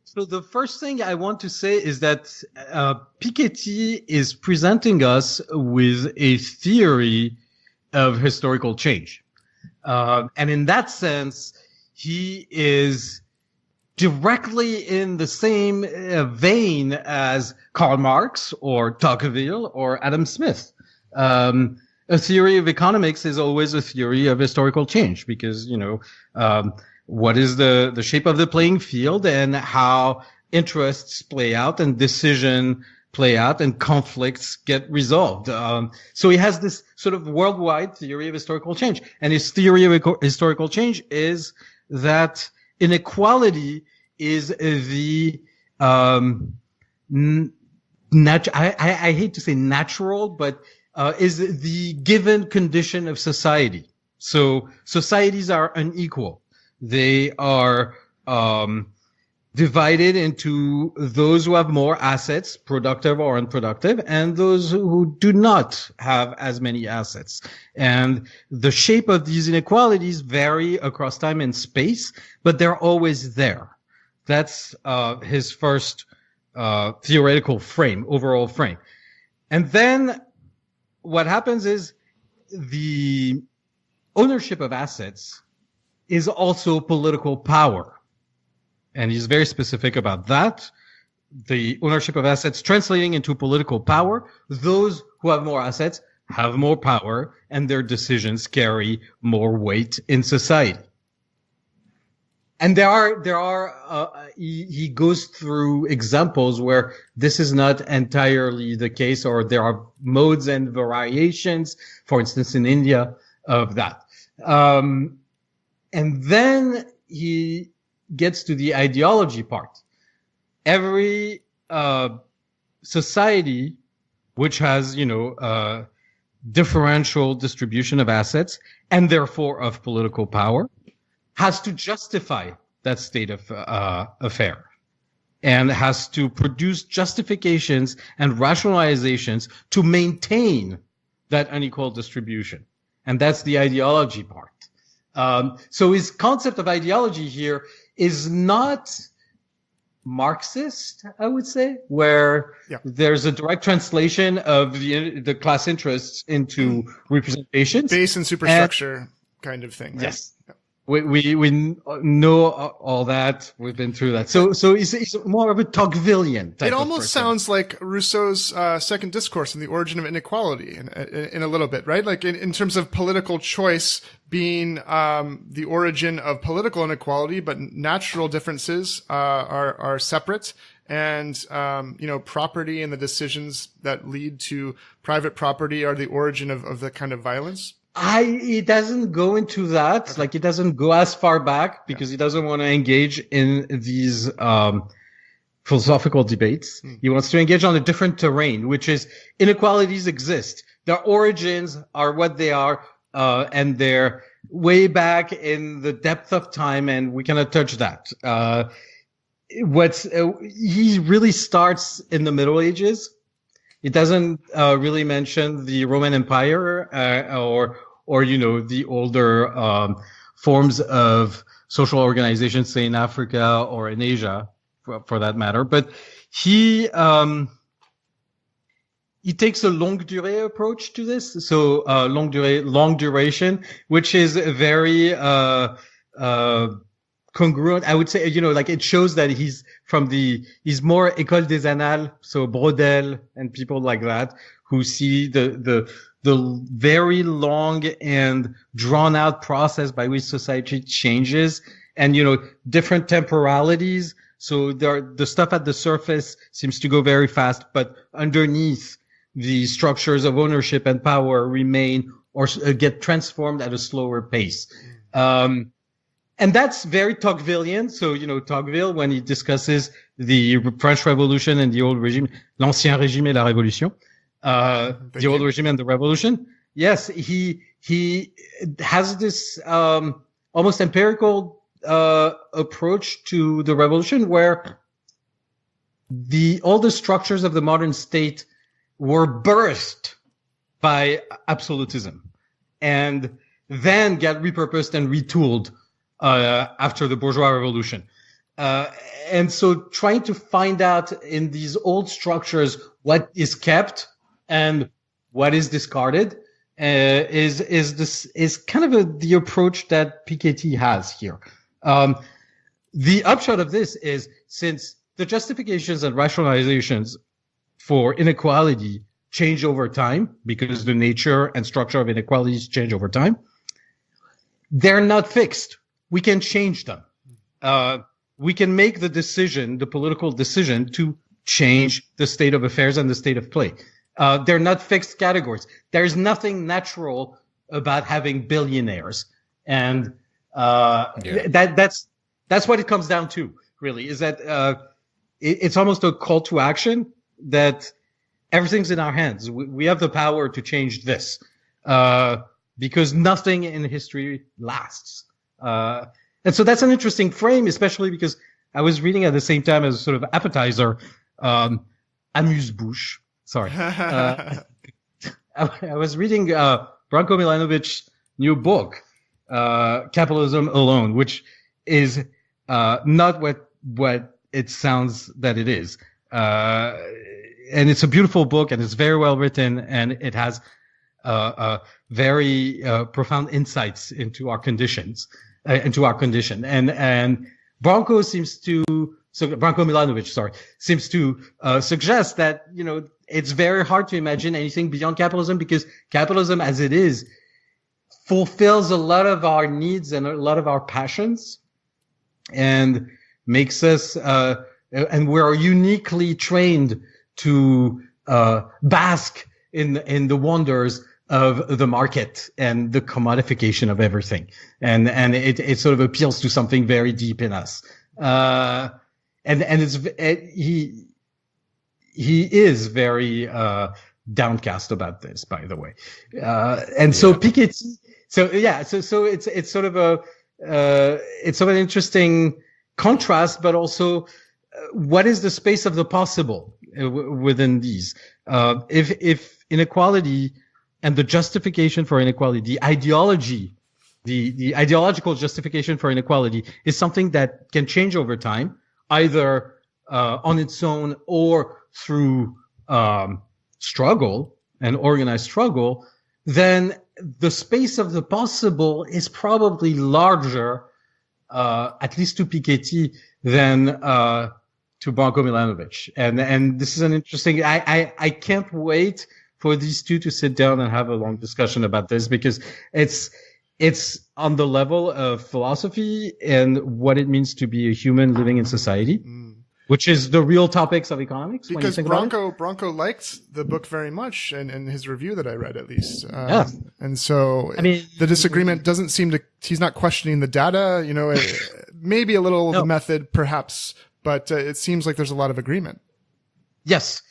So the first thing I want to say is that Piketty is presenting us with a theory of historical change. And in that sense, he is directly in the same vein as Karl Marx or Tocqueville or Adam Smith. A theory of economics is always a theory of historical change because, what is the shape of the playing field and how interests play out and decision play out and conflicts get resolved. So he has this sort of worldwide theory of historical change. And his theory of historical change is that inequality is the, I hate to say natural, but is the given condition of society. So societies are unequal. They are divided into those who have more assets, productive or unproductive, and those who do not have as many assets. And the shape of these inequalities vary across time and space, but they're always there. That's his first theoretical frame, overall frame. And then what happens is the ownership of assets is also political power. And he's very specific about that. The ownership of assets translating into political power. Those who have more assets have more power and their decisions carry more weight in society. And he goes through examples where this is not entirely the case, or there are modes and variations, for instance, in India, of that. And then he gets to the ideology part. Every society which has, differential distribution of assets and therefore of political power has to justify that state of affair and has to produce justifications and rationalizations to maintain that unequal distribution. And that's the ideology part. So his concept of ideology here is not Marxist, I would say, where there's a direct translation of the class interests into representations. Base and superstructure kind of thing. Right? Yes. Yeah. We know all that. We've been through that. So he's more of a Tocquevillian type. It almost sounds like Rousseau's second discourse on the origin of inequality in a little bit, right? Like in terms of political choice being the origin of political inequality, but natural differences are separate. And property and the decisions that lead to private property are the origin of the kind of violence. It doesn't go into that. Okay. Like, it doesn't go as far back because he doesn't want to engage in these philosophical debates. He wants to engage on a different terrain, which is inequalities exist. Their origins are what they are, and they're way back in the depth of time, and we cannot touch that. He really starts in the Middle Ages. It doesn't really mention the Roman Empire or the older forms of social organizations, say in Africa or in Asia, for that matter. But he takes a longue durée approach to this. So long duration, which is very congruent. I would say, it shows that he's more École des Annales, so Brodel and people like that, who see the very long and drawn out process by which society changes and, different temporalities. So the stuff at the surface seems to go very fast, but underneath the structures of ownership and power remain or get transformed at a slower pace. And that's very Tocquevillian. So, Tocqueville, when he discusses the French Revolution and the old regime, l'Ancien Régime et la Révolution, the old regime and the revolution. Yes, he has this, almost empirical, approach to the revolution where all the structures of the modern state were birthed by absolutism and then get repurposed and retooled after the bourgeois revolution. Uh, and so trying to find out in these old structures what is kept and what is discarded is kind of the approach that Piketty has here. The upshot of this is, since the justifications and rationalizations for inequality change over time because the nature and structure of inequalities change over time, they're not fixed. We can change them. We can make the decision, the political decision, to change the state of affairs and the state of play. They're not fixed categories. There's nothing natural about having billionaires. And that's what it comes down to, really, is that it's almost a call to action that everything's in our hands. We have the power to change this because nothing in history lasts. And so that's an interesting frame, especially because I was reading at the same time as a sort of appetizer, amuse-bouche. Sorry. I was reading Branko Milanovic's new book, Capitalism Alone, which is not what it sounds that it is. And it's a beautiful book, and it's very well written, and it has very profound insights into our conditions. Into our condition. And Branko Milanovic, seems to suggest that, it's very hard to imagine anything beyond capitalism, because capitalism as it is fulfills a lot of our needs and a lot of our passions and makes us, and we're uniquely trained to bask in the wonders of the market and the commodification of everything. And it sort of appeals to something very deep in us. He is very, downcast about this, by the way. So Piketty, so it's sort of an interesting contrast, but also what is the space of the possible within these? If inequality and the justification for inequality, the ideology, the ideological justification for inequality is something that can change over time, either on its own or through struggle and organized struggle, then the space of the possible is probably larger, at least to Piketty, than to Branko Milanovic. And this is an interesting. I can't wait for these two to sit down and have a long discussion about this, because it's on the level of philosophy and what it means to be a human living in society, which is the real topics of economics. Because Branko liked the book very much, and his review that I read, at least. And so the disagreement doesn't seem to, he's not questioning the data, maybe a little the method perhaps, but it seems like there's a lot of agreement. Yes.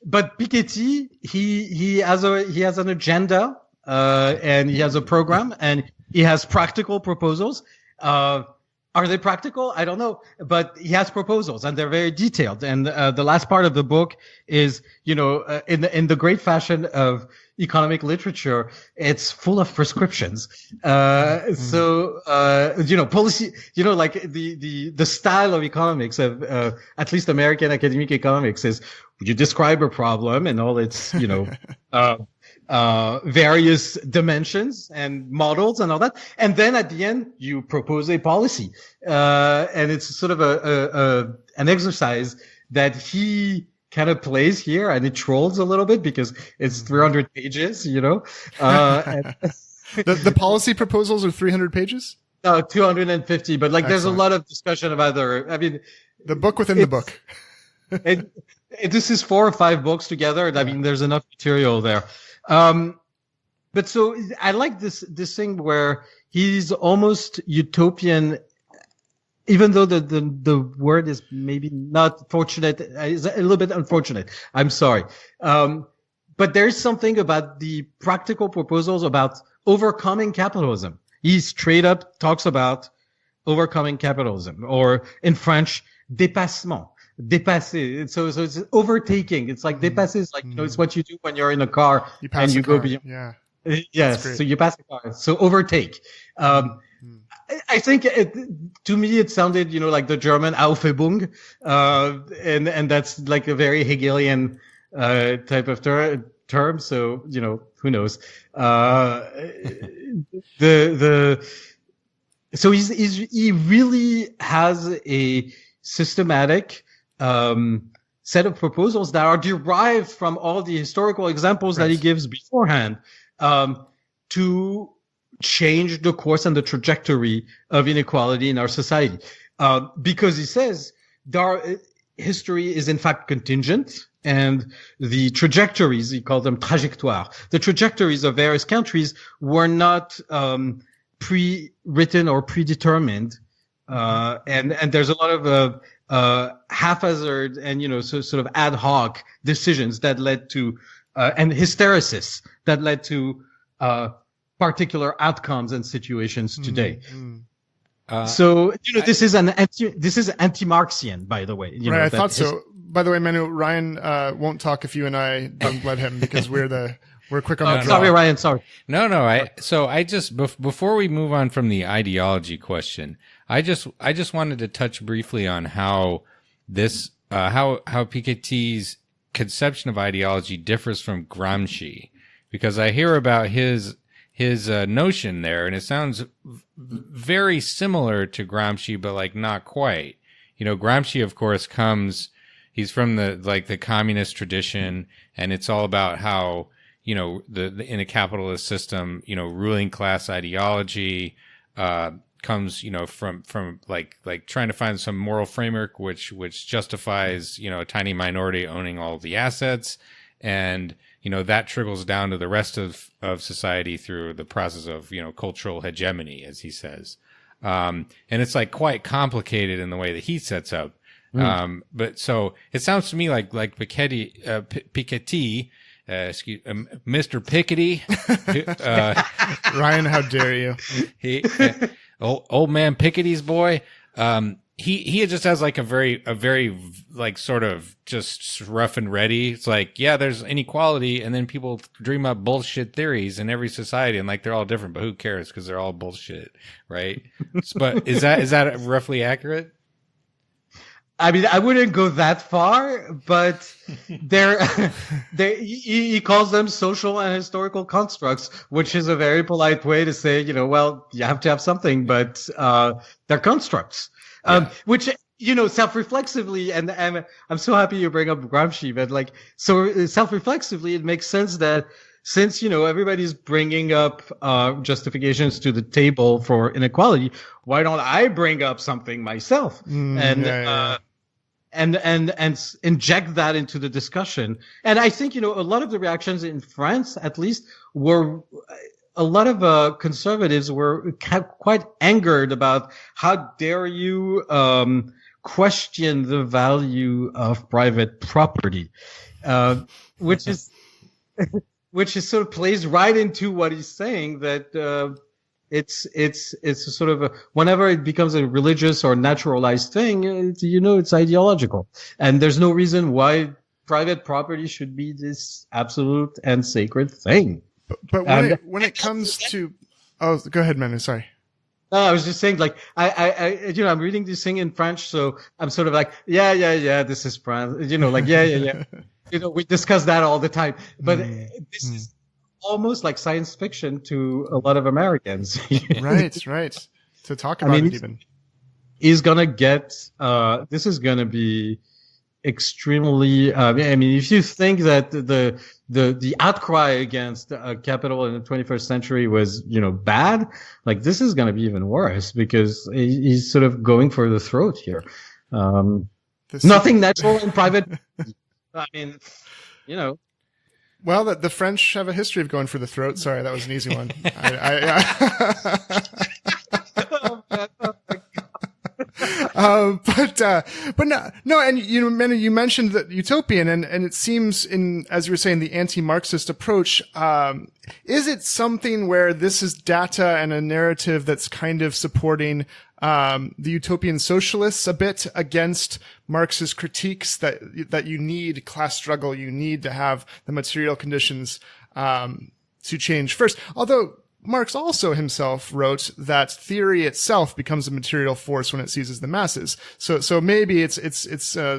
But Piketty, he has an agenda, and he has a program, and he has practical proposals. Are they practical? I don't know, but he has proposals, and they're very detailed. And the last part of the book is, in the great fashion of economic literature, it's full of prescriptions. So policy, like the style of economics of at least American academic economics is, you describe a problem and all its various dimensions and models and all that, and then at the end you propose a policy, and it's sort of an exercise that he kind of plays here, and it trolls a little bit because it's 300 pages, and the policy proposals are 300 pages? No, 250, but there's a lot of discussion about the book within the book. This is 4 or 5 books together. There's enough material there. But so I like this thing where he's almost utopian, even though the word is maybe not fortunate, is a little bit unfortunate. I'm sorry. But there's something about the practical proposals about overcoming capitalism. He straight up talks about overcoming capitalism, or in French, dépassement. Dépasser. So it's overtaking. It's like dépasser is like, it's what you do when you're in a car and you go beyond. Yeah. Yes. So you pass the car. So overtake. I think to me it sounded, like the German Aufhebung, and that's like a very Hegelian type of term. So who knows? So he really has a systematic set of proposals that are derived from all the historical examples that he gives beforehand to change the course and the trajectory of inequality in our society. Because he says history is in fact contingent, and the trajectories, he calls them trajectoires, the trajectories of various countries were not pre-written or predetermined. And there's a lot of haphazard and sort of ad hoc decisions that led to and hysteresis that led to particular outcomes and situations today. So this is anti-Marxian, by the way. Right, I thought so. By the way, Manu, Ryan won't talk if you and I don't let him, because we're quick on the draw. Sorry, Ryan. Sorry. No. I just before we move on from the ideology question, I just wanted to touch briefly on how this how Piketty's conception of ideology differs from Gramsci, because I hear about his notion there, and it sounds very similar to Gramsci, but like not quite. Gramsci, of course, he's from the communist tradition, and it's all about how, in a capitalist system, ruling class ideology, comes, from like trying to find some moral framework, which justifies, a tiny minority owning all the assets. And, that trickles down to the rest of society through the process of, cultural hegemony, as he says. And it's like quite complicated in the way that he sets up. But so it sounds to me like Piketty, Mr. Piketty, Ryan, how dare you? Old man Piketty's boy. He just has like a very like sort of just rough and ready. It's like, yeah, there's inequality, and then people dream up bullshit theories in every society, and like they're all different, but who cares, because they're all bullshit, right? But is that roughly accurate? I mean, I wouldn't go that far, but he calls them social and historical constructs, which is a very polite way to say, well, you have to have something, but they're constructs. Which, self-reflexively, and I'm so happy you bring up Gramsci, but so self-reflexively, it makes sense that since, everybody's bringing up justifications to the table for inequality, why don't I bring up something myself? And inject that into the discussion. And I think, a lot of the reactions in France, at least, were a lot of conservatives were quite angered about how dare you question the value of private property, which is sort of plays right into what he's saying, that it's a sort of whenever it becomes a religious or naturalized thing, it's ideological, and there's no reason why private property should be this absolute and sacred thing. But when it comes to, go ahead, Manu. Sorry. No, I was just saying, I'm reading this thing in French, so I'm sort of like, yeah, this is France, yeah. We discuss that all the time, but this is almost like science fiction to a lot of Americans. Right. To talk about it even. He's gonna get, this is gonna be extremely, if you think that the outcry against capital in the 21st century was, bad, this is going to be even worse, because he's sort of going for the throat here. Nothing natural in private. Well, the French have a history of going for the throat. Sorry, that was an easy one. But no, and Manu, you mentioned that utopian, and it seems as you were saying, the anti-Marxist approach, is it something where this is data and a narrative that's kind of supporting the utopian socialists a bit against Marx's critiques that you need class struggle, you need to have the material conditions to change first? Although Marx also himself wrote that theory itself becomes a material force when it seizes the masses. So maybe it's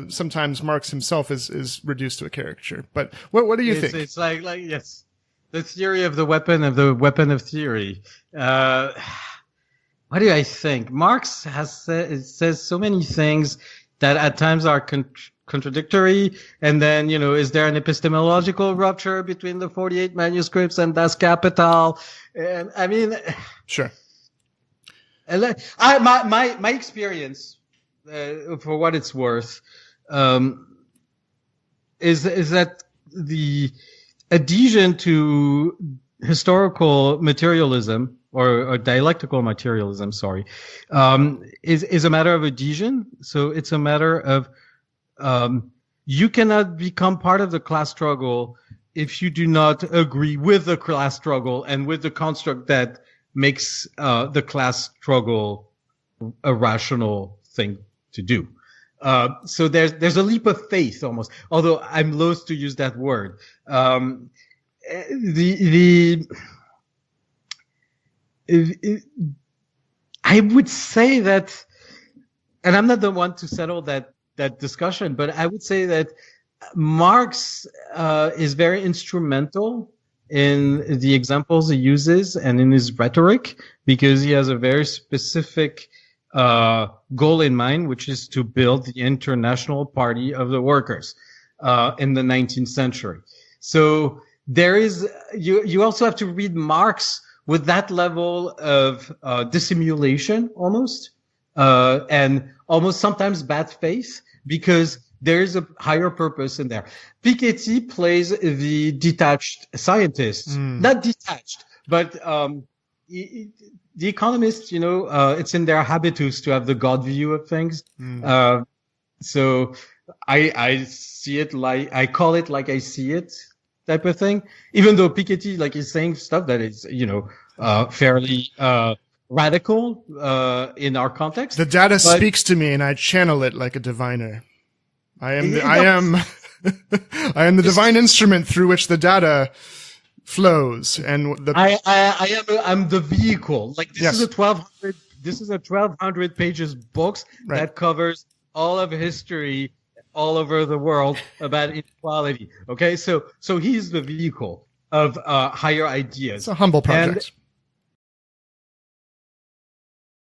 sometimes Marx himself is reduced to a caricature. But what do you think? It's like yes, the theory of the weapon of theory. What do I think? Marx says so many things that at times are contradictory. And then, is there an epistemological rupture between the 48 manuscripts and Das Kapital? And I mean, sure. My experience, for what it's worth, is that the adhesion to historical materialism or dialectical materialism, is a matter of adhesion. So it's a matter of you cannot become part of the class struggle if you do not agree with the class struggle and with the construct that makes the class struggle a rational thing to do. So there's a leap of faith almost, although I'm loath to use that word. I would say that, and I'm not the one to settle that discussion, but I would say that Marx is very instrumental in the examples he uses and in his rhetoric, because he has a very specific goal in mind, which is to build the International Party of the Workers in the 19th century. So there is, you also have to read Marx with that level of dissimulation almost, and almost sometimes bad faith, because there is a higher purpose in there. Piketty plays the detached scientist, not detached, but the economists, it's in their habitus to have the God view of things. So I see it like, I call it like I see it type of thing, even though Piketty is saying stuff that is, fairly radical in our context. The data speaks to me and I channel it like a diviner. I am the divine instrument through which the data flows, and I'm the vehicle. Yes. This is a 1,200 pages books that covers all of history all over the world about inequality. Okay, so he's the vehicle of higher ideas. It's a humble project.